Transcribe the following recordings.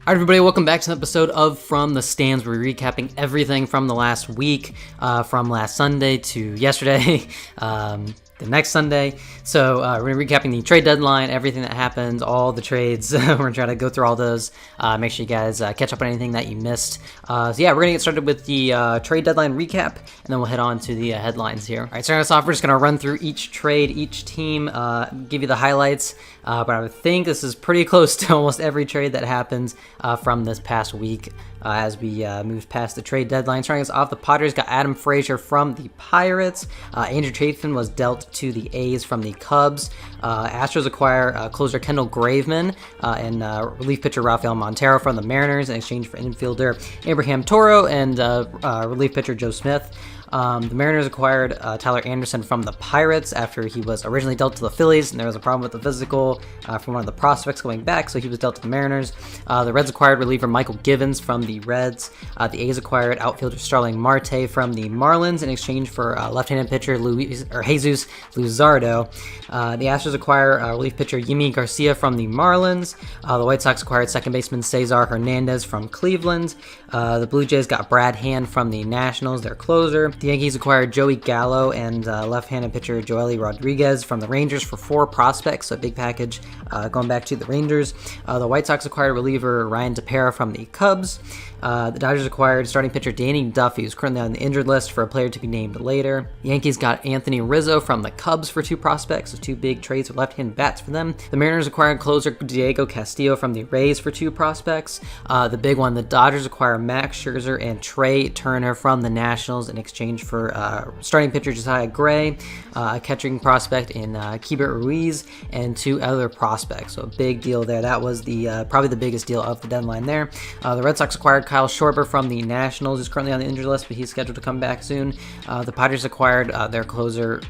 Alright everybody, welcome back to an episode of From the Stands. We're recapping everything from the last week, from last Sunday to yesterday, the next Sunday. So we're recapping the trade deadline, everything that happened, all the trades. We're going to try to go through all those, make sure you guys catch up on anything that you missed. So yeah, we're going to get started with the trade deadline recap, and then we'll head on to the headlines here. Alright, starting us off, we're just going to run through each trade, each team, give you the highlights, but I would think this is pretty close to almost every trade that happens from this past week as we move past the trade deadline. Starting us off, the Padres got Adam Frazier from the Pirates. Andrew Chafin was dealt to the A's from the Cubs. Astros acquire closer Kendall Graveman and relief pitcher Rafael Montero from the Mariners in exchange for infielder Abraham Toro and relief pitcher Joe Smith. The Mariners acquired Tyler Anderson from the Pirates after he was originally dealt to the Phillies, and there was a problem with the physical from one of the prospects going back, so he was dealt to the Mariners. The Reds acquired reliever Michael Givens from the Reds. The A's acquired outfielder Starling Marte from the Marlins in exchange for left-handed pitcher Jesus Luzardo. The Astros acquire relief pitcher Yimi Garcia from the Marlins. The White Sox acquired second baseman Cesar Hernandez from Cleveland. The Blue Jays got Brad Hand from the Nationals, their closer. The Yankees acquired Joey Gallo and left-handed pitcher Joely Rodriguez from the Rangers for 4 prospects, so a big package going back to the Rangers. The White Sox acquired reliever Ryan Tepera from the Cubs. The Dodgers acquired starting pitcher Danny Duffy, who's currently on the injured list for a player to be named later. The Yankees got Anthony Rizzo from the Cubs for 2 prospects, so 2 big trades with left-handed bats for them. The Mariners acquired closer Diego Castillo from the Rays for 2 prospects. The big one, the Dodgers acquire Max Scherzer and Trey Turner from the Nationals in exchange for starting pitcher Josiah Gray, a catching prospect in Keibert Ruiz, and 2 other prospects. So a big deal there. That was the probably the biggest deal of the deadline there. The Red Sox acquired Kyle Schwarber from the Nationals, who's currently on the injured list, but he's scheduled to come back soon. The Padres acquired their closer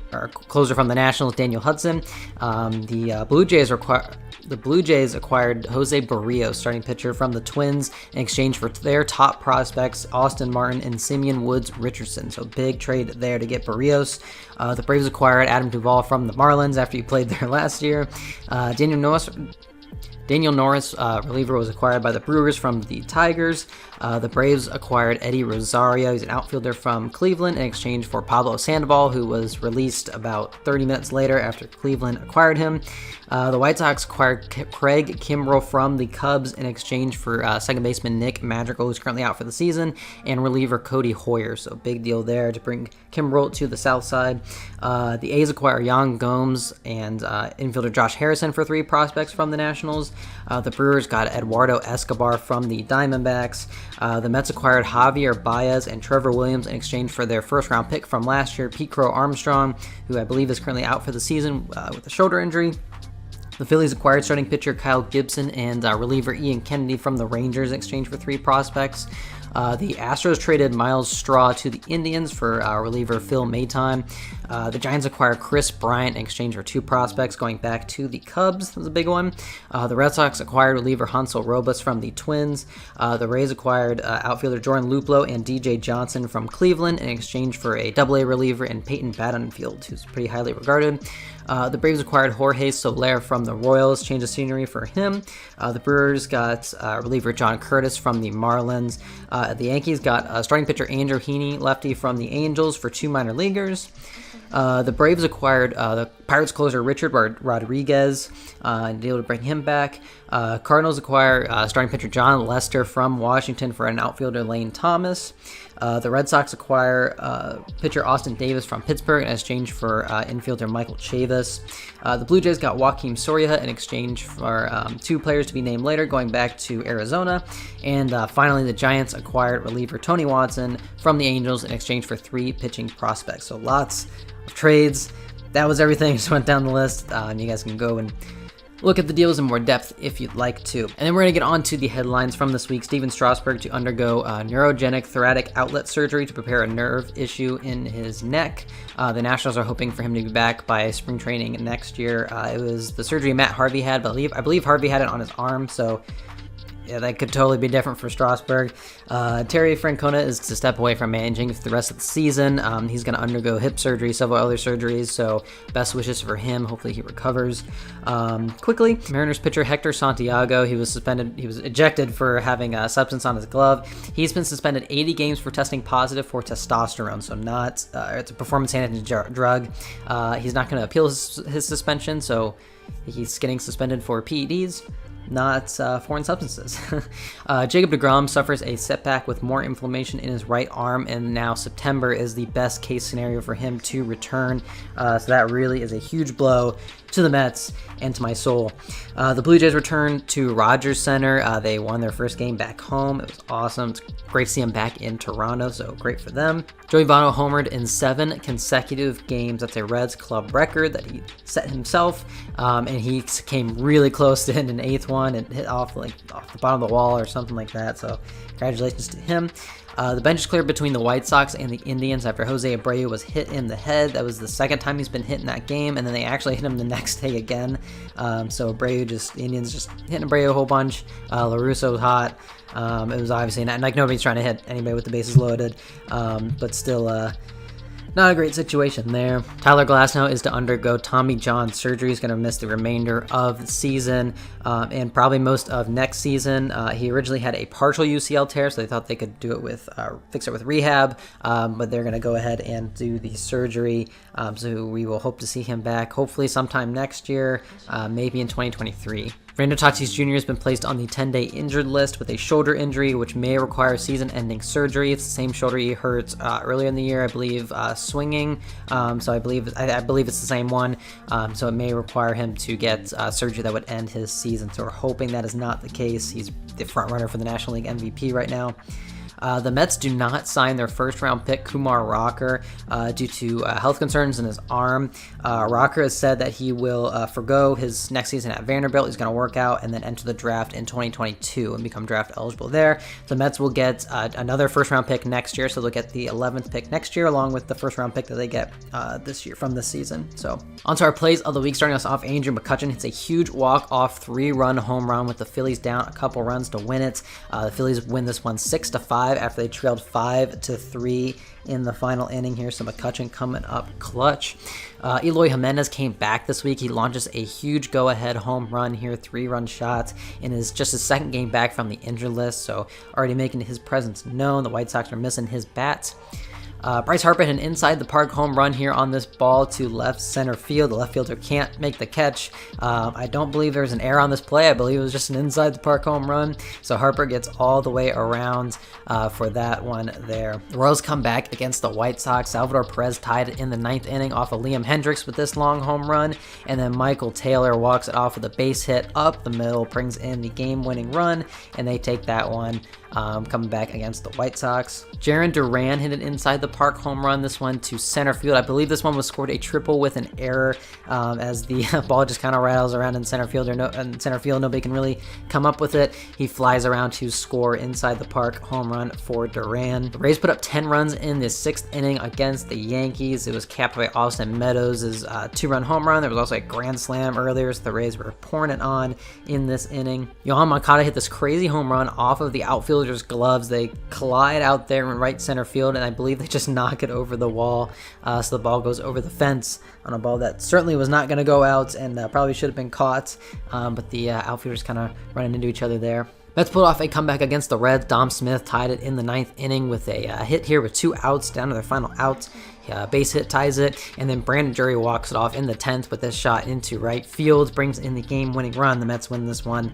from the Nationals, Daniel Hudson. The Blue Jays acquired Jose Barrios, starting pitcher from the Twins, in exchange for their top prospects, Austin Martin and Simeon Woods Richardson. So big trade there to get Barrios. The Braves acquired Adam Duvall from the Marlins after he played there last year. Daniel Norris, reliever, was acquired by the Brewers from the Tigers. The Braves acquired Eddie Rosario. He's an outfielder from Cleveland in exchange for Pablo Sandoval, who was released about 30 minutes later after Cleveland acquired him. The White Sox acquired Craig Kimbrell from the Cubs in exchange for second baseman Nick Madrigal, who's currently out for the season, and reliever Cody Hoyer. So big deal there to bring Kimbrell to the south side. The A's acquire Yan Gomes and infielder Josh Harrison for 3 prospects from the Nationals. The Brewers got Eduardo Escobar from the Diamondbacks. The Mets acquired Javier Baez and Trevor Williams in exchange for their first-round pick from last year, Pete Crow Armstrong, who I believe is currently out for the season with a shoulder injury. The Phillies acquired starting pitcher Kyle Gibson and reliever Ian Kennedy from the Rangers in exchange for 3 prospects. The Astros traded Miles Straw to the Indians for reliever Phil Maytime. The Giants acquired Chris Bryant in exchange for 2 prospects going back to the Cubs. That was a big one. The Red Sox acquired reliever Hansel Robles from the Twins. The Rays acquired outfielder Jordan Luplow and DJ Johnson from Cleveland in exchange for a AA reliever in Peyton Battenfield, who's pretty highly regarded. The Braves acquired Jorge Soler from the Royals, change of scenery for him. The Brewers got reliever John Curtis from the Marlins. The Yankees got starting pitcher Andrew Heaney, lefty, from the Angels for 2 minor leaguers. The Braves acquired the Pirates closer Richard Rodriguez, deal to bring him back. Cardinals acquire starting pitcher John Lester from Washington for an outfielder Lane Thomas. The Red Sox acquire pitcher Austin Davis from Pittsburgh in exchange for infielder Michael Chavis. The Blue Jays got Joakim Soria in exchange for 2 players to be named later, going back to Arizona. And finally, the Giants acquired reliever Tony Watson from the Angels in exchange for 3 pitching prospects. So lots of trades. That was everything. Just went down the list. And you guys can go and look at the deals in more depth if you'd like to. And then we're going to get on to the headlines from this week. Steven Strasburg to undergo neurogenic thoracic outlet surgery to prepare a nerve issue in his neck. The Nationals are hoping for him to be back by spring training next year. It was the surgery Matt Harvey had, but I believe Harvey had it on his arm, so yeah, that could totally be different for Strasburg. Terry Francona is to step away from managing for the rest of the season. He's going to undergo hip surgery, several other surgeries, so best wishes for him. Hopefully he recovers quickly. Mariners pitcher Hector Santiago, he was ejected for having a substance on his glove. He's been suspended 80 games for testing positive for testosterone, so not it's a performance-enhancing drug. He's not going to appeal his suspension, so he's getting suspended for PEDs, not foreign substances. Jacob deGrom suffers a setback with more inflammation in his right arm, and now September is the best case scenario for him to return. So that really is a huge blow to the Mets and to my soul. The Blue Jays returned to Rogers Center. They won their first game back home. It was awesome. It's great to see him back in Toronto, so great for them. Joey Votto homered in 7 consecutive games. That's a Reds club record that he set himself, and he came really close to hitting an 8th one and hit off the bottom of the wall or something like that, so congratulations to him. The bench is cleared between the White Sox and the Indians after Jose Abreu was hit in the head. That was the second time he's been hit in that game, and then they actually hit him the next day again. So the Indians just hitting Abreu a whole bunch. La Russa was hot. It was obviously not, like, nobody's trying to hit anybody with the bases loaded, but still not a great situation there. Tyler Glasnow is to undergo Tommy John surgery. He's going to miss the remainder of the season and probably most of next season. He originally had a partial UCL tear, so they thought they could do it with fix it with rehab, but they're going to go ahead and do the surgery. So we will hope to see him back hopefully sometime next year, maybe in 2023. Fernando Tatis Jr. has been placed on the 10-day injured list with a shoulder injury, which may require season-ending surgery. It's the same shoulder he hurt earlier in the year, I believe, swinging. So I believe it's the same one. So it may require him to get surgery that would end his season. So we're hoping that is not the case. He's the front runner for the National League MVP right now. The Mets do not sign their first-round pick, Kumar Rocker, due to health concerns in his arm. Rocker has said that he will forgo his next season at Vanderbilt. He's going to work out and then enter the draft in 2022 and become draft eligible there. The Mets will get another first-round pick next year, so they'll get the 11th pick next year along with the first-round pick that they get this year from this season. So on to our plays of the week. Starting us off, Andrew McCutchen hits a huge walk-off 3-run home run with the Phillies down a couple runs to win it. The Phillies win this one 6-5. After they trailed 5-3 in the final inning here, so McCutchen coming up clutch. Eloy Jimenez came back this week. He launches a huge go-ahead home run here, 3-run shot, and is just his second game back from the injured list, so already making his presence known. The White Sox are missing his bat. Bryce Harper hit an inside-the-park home run here on this ball to left center field. The left fielder can't make the catch. I don't believe there's an error on this play. I believe it was just an inside-the-park home run. So Harper gets all the way around for that one there. The Royals come back against the White Sox. Salvador Perez tied it in the 9th inning off of Liam Hendricks with this long home run. And then Michael Taylor walks it off with a base hit up the middle, brings in the game-winning run, and they take that one. Coming back against the White Sox. Jarren Duran hit an inside-the-park home run, this one to center field. I believe this one was scored a triple with an error as the ball just kind of rattles around in center field. Nobody can really come up with it. He flies around to score inside-the-park home run for Duran. The Rays put up 10 runs in the 6th inning against the Yankees. It was capped by Austin Meadows' 2-run home run. There was also a grand slam earlier, so the Rays were pouring it on in this inning. Yohan Moncada hit this crazy home run off of the outfield gloves. They collide out there in right center field, and I believe they just knock it over the wall. So the ball goes over the fence on a ball that certainly was not going to go out and probably should have been caught. But the outfielders kind of running into each other there. Mets pulled off a comeback against the Reds. Dom Smith tied it in the 9th inning with a hit here with 2 outs down to their final out. Base hit ties it, and then Brandon Drury walks it off in the 10th with this shot into right field, brings in the game-winning run. The Mets win this one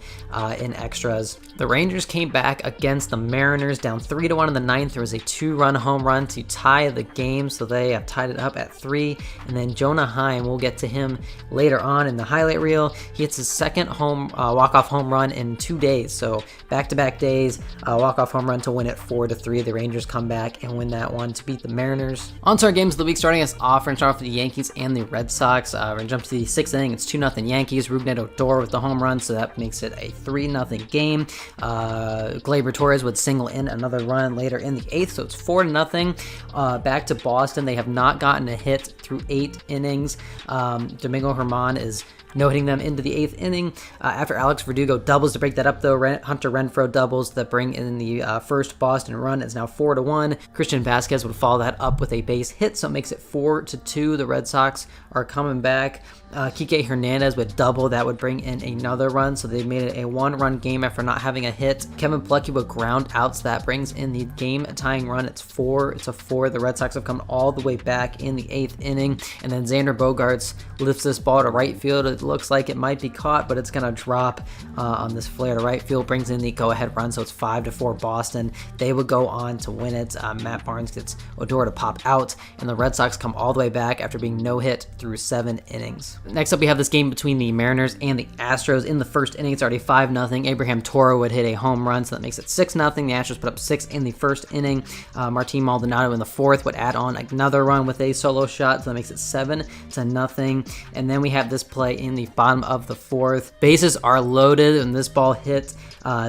in extras. The Rangers came back against the Mariners, down 3-1 in the 9th. There was a 2-run home run to tie the game, so they tied it up at 3. And then Jonah Heim, we'll get to him later on in the highlight reel. He hits his second walk-off home run in 2 days, so back-to-back days, walk-off home run to win it 4-3. The Rangers come back and win that one to beat the Mariners. On to our game games of the week, starting us off. We're going to start off with the Yankees and the Red Sox. We're going to jump to the 6th inning. It's 2-0 Yankees. Rougned Odor with the home run, so that makes it a 3-0 game. Gleyber Torres would single in another run later in the 8th, so it's 4-0. Back to Boston. They have not gotten a hit through 8 innings. Domingo Germán is no-hitting them into the 8th inning. After Alex Verdugo doubles to break that up, though, Hunter Renfroe doubles that bring in the first Boston run. It's now 4-1. Christian Vasquez would follow that up with a base hit, so it makes it 4-2. The Red Sox are coming back. Kike Hernandez would double. That would bring in another run, so they made it a 1-run game after not having a hit. Kevin Pluckey would ground out, so that brings in the game-tying run. It's 4-4. The Red Sox have come all the way back in the 8th inning, and then Xander Bogaerts lifts this ball to right field. It looks like it might be caught, but it's going to drop on this flare to right field, brings in the go-ahead run, so it's 5-4 Boston. They would go on to win it. Matt Barnes gets Odor to pop out, and the Red Sox come all the way back after being no-hit through 7 innings. Next up, we have this game between the Mariners and the Astros. In the first inning, it's already 5-0. Abraham Toro would hit a home run, so that makes it 6-0. The Astros put up 6 in the first inning. Martin Maldonado in the 4th would add on another run with a solo shot, so that makes it 7-0. And then we have this play in the bottom of the 4th. Bases are loaded, and this ball hit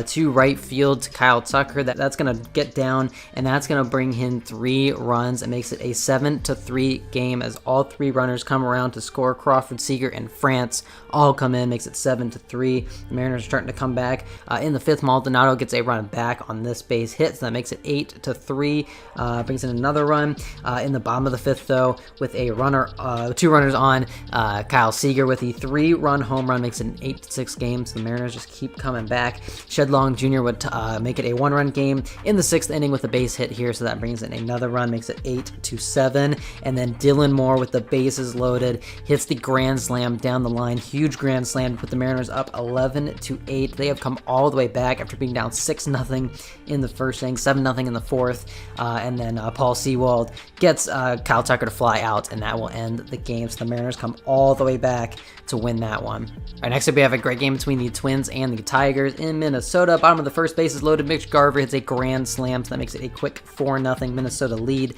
to right field to Kyle Tucker. That's going to get down, and that's going to bring in 3 runs. It makes it a 7-3 game as all 3 runners come around to score. Crawford, Seager, and France all come in, makes it 7-3. The Mariners are starting to come back. In the 5th, Maldonado gets a run back on this base hit, so that makes it 8-3. Brings in another run. In the bottom of the 5th, though, with a runner, 2 runners on, Kyle Seager with the 3-run home run makes it an 8-6 game. So the Mariners just keep coming back. Shed Long Jr. would make it a 1-run game in the 6th inning with a base hit here, so that brings in another run, makes it 8-7. And then Dylan Moore with the bases loaded hits the grand slam down the line. Huge grand slam to put the Mariners up 11-8. They have come all the way back after being down 6-0 in the first inning, 7-0 in the 4th. And then Paul Sewald gets Kyle Tucker to fly out, and that will end the game. So the Mariners come all the way back to win that one. All right, next up we have a great game between the Twins and the Tigers in Minnesota. Bottom of the first base is loaded. Mitch Garver hits a grand slam, so that makes it a quick 4-0 Minnesota lead.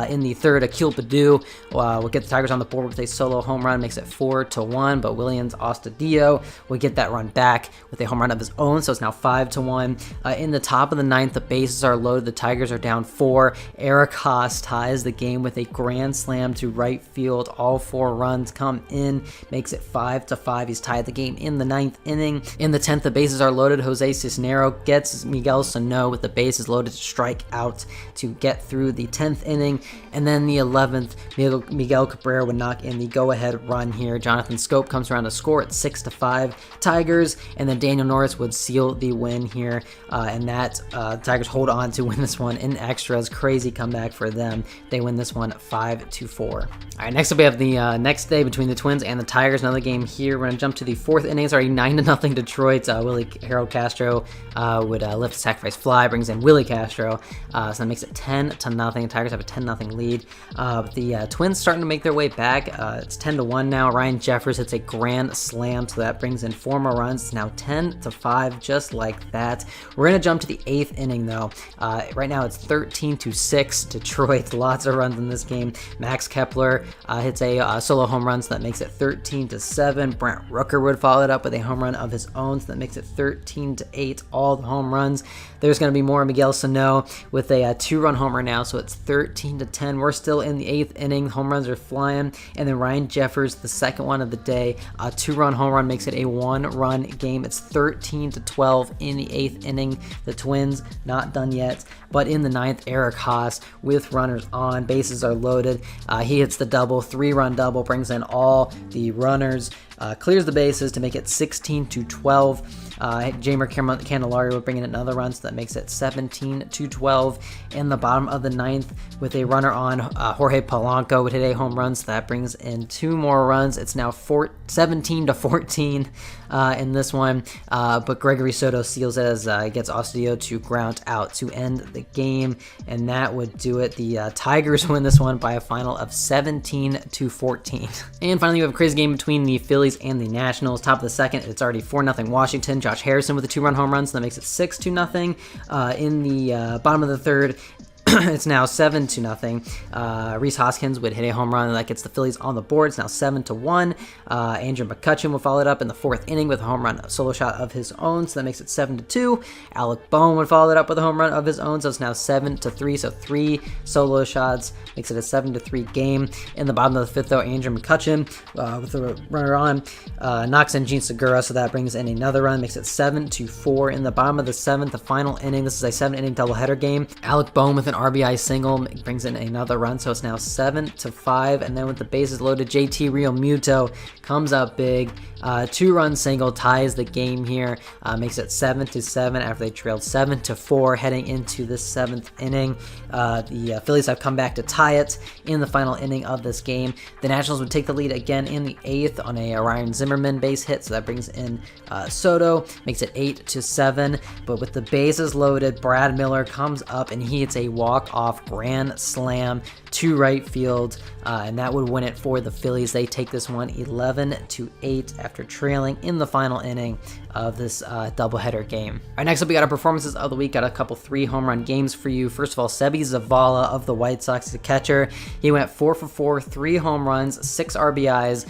In the 3rd, Akil Baddoo will get the Tigers on the board with a solo home run, makes it 4-1, but Williams Astudillo will get that run back with a home run of his own, so it's now 5-1. In the top of the 9th, the bases are loaded. The Tigers are down 4. Eric Haas ties the game with a grand slam to right field. All 4 runs come in, makes it 5-5. He's tied the game in the 9th inning. In the 10th, the bases are loaded. Jose Cisnero gets Miguel Sano with the bases loaded to strike out to get through the 10th inning. And then the 11th, Miguel Cabrera would knock in the go-ahead run here. Jonathan Scope comes around to score at 6-5 Tigers, and then Daniel Norris would seal the win here. And that Tigers hold on to win this one in extras. Crazy comeback for them. They win this one 5-4. All right, next up we have the next day between the Twins and the Tigers. Another game here. We're going to jump to the 4th inning. It's already 9-0 Detroit. Willie Harold Castro would lift a sacrifice fly, brings in Willie Castro, so that makes it 10-0. The Tigers have a 10-0 lead. The Twins starting to make their way back. It's 10-1 now. Ryan Jeffers hits a grand slam, so that brings in 4 more runs. It's now 10-5, just like that. We're going to jump to the 8th inning, though. Right now it's 13-6 Detroit. Lots of runs in this game. Max Kepler hits a solo home run, so that makes it 13-7. Brent Rooker would follow it up with a home run of his own, so that makes it 13-8. All the home runs. There's going to be more. Miguel Sano with a 2-run homer now, so it's 13-10. We're still in the 8th inning. Home runs are flying. And then Ryan Jeffers, the second one of the day, a 2-run home run makes it a 1-run game. It's 13-12 in the 8th inning. The Twins not done yet. But in the 9th, Eric Haas with runners on. Bases are loaded. He hits the double, 3-run double, brings in all the runners, clears the bases to make it 16-12. Jamer Candelario would bring in another run, so that makes it 17-12. In the bottom of the 9th, with a runner on, Jorge Polanco would hit a home run, so that brings in 2 more runs. It's now 17-14 in this one, but Gregory Soto seals it as he gets Astudillo to ground out to end the game, and that would do it. The Tigers win this one by a final of 17-14. And finally, we have a crazy game between the Phillies and the Nationals. Top of the 2nd, it's already 4-0 Washington. Josh Harrison with a 2-run home run, so that makes it 6-0. In the bottom of the 3rd, It's now 7-0. Rhys Hoskins would hit a home run that gets the Phillies on the board. It's now 7-1. Andrew McCutchen will follow it up in the 4th inning with a home run solo shot of his own, so that makes it 7-2. Alec Bohm would follow it up with a home run of his own, so it's now 7-3. So 3 solo shots makes it a 7-3 game. In the bottom of the 5th, though, Andrew McCutchen with a runner on knocks in Gene Segura, so that brings in another run, makes it 7-4. In the bottom of the 7th, the final inning, this is a 7-inning doubleheader game. Alec Bohm with an RBI single brings in another run, so it's now 7-5. And then with the bases loaded, JT Realmuto comes up big, 2-run single, ties the game here, makes it 7-7 after they trailed 7-4 heading into this 7th inning. The Phillies have come back to tie it in the final inning of this game. The Nationals would take the lead again in the 8th on a Ryan Zimmerman base hit, so that brings in Soto, makes it 8-7. But with the bases loaded, Brad Miller comes up and he hits a walk-off grand slam to right field, and that would win it for the Phillies. They take this one 11-8 after trailing in the final inning of this doubleheader game. All right, next up we got our performances of the week. Got a couple 3 home run games for you. First of all, Sebi Zavala of the White Sox, the catcher. He went 4 for 4, 3 home runs, 6 RBIs.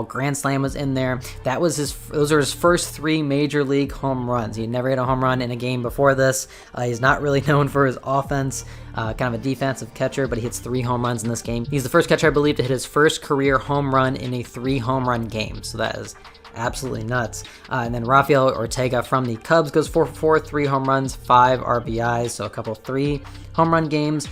Grand slam was in there. Those are his first 3 major league home runs. He never hit a home run in a game before this. He's not really known for his offense. Kind of a defensive catcher, but he hits 3 home runs in this game. He's the first catcher, I believe, to hit his first career home run in a 3 home run game. So that is absolutely nuts. And then Rafael Ortega from the Cubs goes 4 for 4, 3 home runs, 5 RBIs. So a couple 3 home run games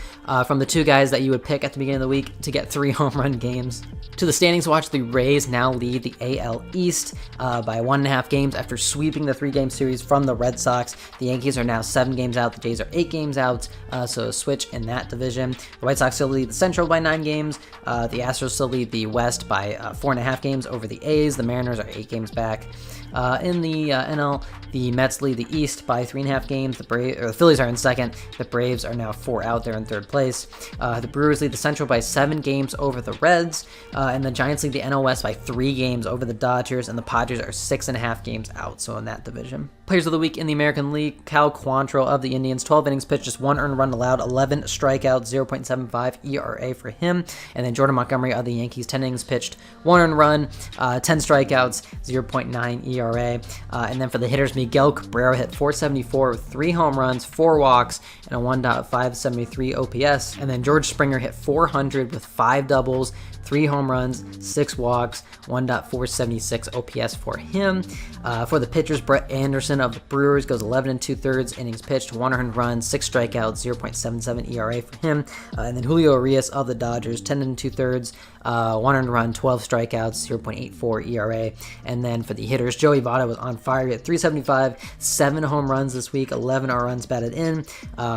from the 2 guys that you would pick at the beginning of the week to get 3 home run games. To the standings watch, the Rays now lead the AL East by 1.5 games after sweeping the 3-game series from the Red Sox. The Yankees are now 7 games out. The Jays are 8 games out, so a switch in that division. The White Sox still lead the Central by 9 games. The Astros still lead the West by 4.5 games over the A's. The Mariners are 8 games back. In the NL, the Mets lead the East by 3.5 games. The Phillies are in second. The Braves are now 4 out there in 3rd place. The Brewers lead the Central by 7 games over the Reds. And the Giants lead the NL West by 3 games over the Dodgers. And the Padres are 6.5 games out, so in that division. Players of the week in the American League, Cal Quantrill of the Indians, 12 innings pitched, just 1 earned run allowed, 11 strikeouts, 0.75 ERA for him. And then Jordan Montgomery of the Yankees, 10 innings pitched, 1 earned run, 10 strikeouts, 0.9 ERA. And then for the hitters, Miguel Cabrera hit .474 with 3 home runs, 4 walks, and a 1.573 OPS. And then George Springer hit .400 with 5 doubles, 3 home runs, 6 walks, 1.476 OPS for him. For the pitchers, Brett Anderson of the Brewers goes 11 2/3 innings pitched, 1 earned run, 6 strikeouts, 0.77 ERA for him. And then Julio Urias of the Dodgers, 10 2/3, 1 earned run, 12 strikeouts, 0.84 ERA. And then for the hitters, Joey Votto was on fire at .375, 7 home runs this week, 11 runs batted in,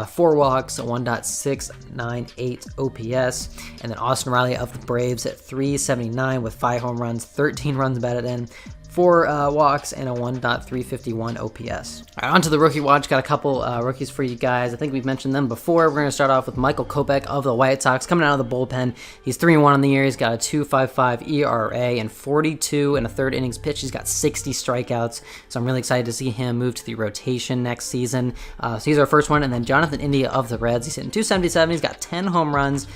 4 walks, 1.698 OPS. And then Austin Riley of the Braves at .379 with 5 home runs, 13 runs batted in, 4 walks, and a 1.351 OPS. All right, on to the rookie watch. Got a couple rookies for you guys. I think we've mentioned them before. We're going to start off with Michael Kopech of the White Sox, coming out of the bullpen. He's 3-1 on the year. He's got a 2.55 ERA and 42 and a 3rd innings pitch. He's got 60 strikeouts, so I'm really excited to see him move to the rotation next season. So he's our first one. And then Jonathan India of the Reds. He's hitting .277. He's got 10 home runs,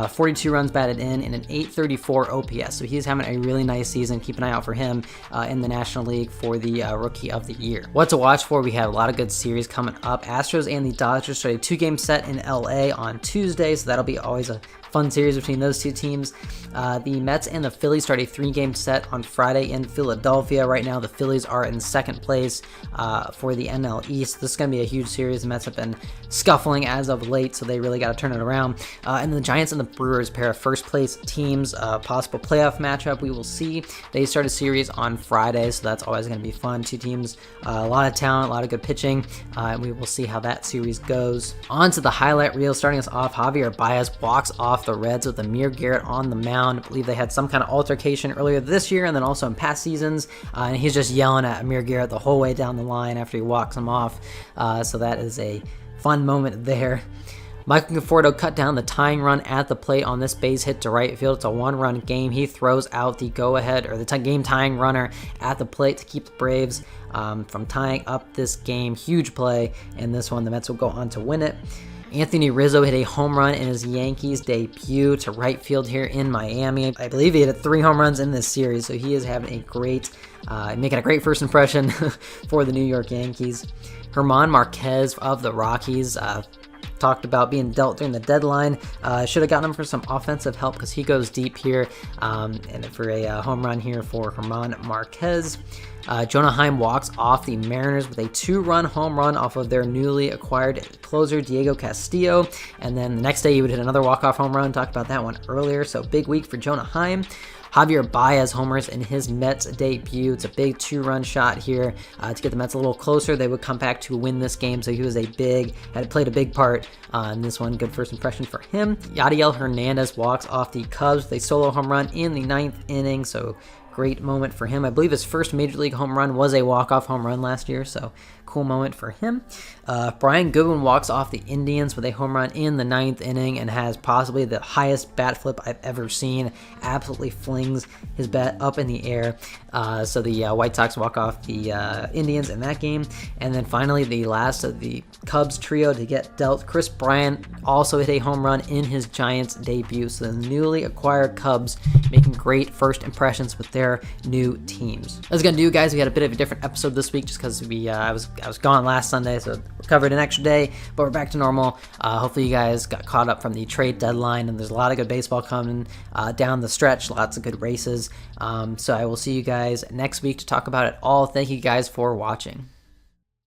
42 runs batted in, and an 834 OPS. So he's having a really nice season. Keep an eye out for him in the National League for the Rookie of the Year. What to watch for? We have a lot of good series coming up. Astros and the Dodgers start a 2-game set in LA on Tuesday, so that'll be always a fun series between those 2 teams. The Mets and the Phillies start a 3-game set on Friday in Philadelphia. Right now, the Phillies are in 2nd place for the NL East. This is going to be a huge series. The Mets have been scuffling as of late, so they really got to turn it around. And the Giants and the Brewers pair of 1st place teams. Possible playoff matchup, we will see. They start a series on Friday, so that's always going to be fun. 2 teams, a lot of talent, a lot of good pitching, and we will see how that series goes. On to the highlight reel. Starting us off, Javier Baez walks off the Reds with Amir Garrett on the mound. I believe they had some kind of altercation earlier this year and then also in past seasons, and he's just yelling at Amir Garrett the whole way down the line after he walks him off, so that is a fun moment there. Michael Conforto cut down the tying run at the plate on this base hit to right field. It's a 1-run game. He throws out the go-ahead or the game tying runner at the plate to keep the Braves from tying up this game. Huge play in this one. The Mets will go on to win it. Anthony Rizzo hit a home run in his Yankees debut to right field here in Miami. I believe he hit 3 home runs in this series, so he is having a great, making a great first impression for the New York Yankees. German Marquez of the Rockies, talked about being dealt during the deadline. Should have gotten him for some offensive help because he goes deep here, and for a home run here for German Marquez. Jonah Heim walks off the Mariners with a 2-run home run off of their newly acquired closer, Diego Castillo. And then the next day he would hit another walk-off home run. Talked about that one earlier. So big week for Jonah Heim. Javier Baez homers in his Mets debut. It's a big 2-run shot here to get the Mets a little closer. They would come back to win this game, so he was had played a big part in this one. Good first impression for him. Yadiel Hernandez walks off the Cubs with a solo home run in the 9th inning, so great moment for him. I believe his first Major League home run was a walk-off home run last year, so cool moment for him. Brian Goodwin walks off the Indians with a home run in the 9th inning and has possibly the highest bat flip I've ever seen. Absolutely flings his bat up in the air. So the White Sox walk off the Indians in that game. And then finally, the last of the Cubs trio to get dealt, Chris Bryant also hit a home run in his Giants debut. So the newly acquired Cubs making great first impressions with their new teams. That's gonna do, guys. We had a bit of a different episode this week just because I was gone last Sunday, so we covered an extra day, but we're back to normal. Hopefully you guys got caught up from the trade deadline, and there's a lot of good baseball coming down the stretch, lots of good races. So I will see you guys next week to talk about it all. Thank you guys for watching.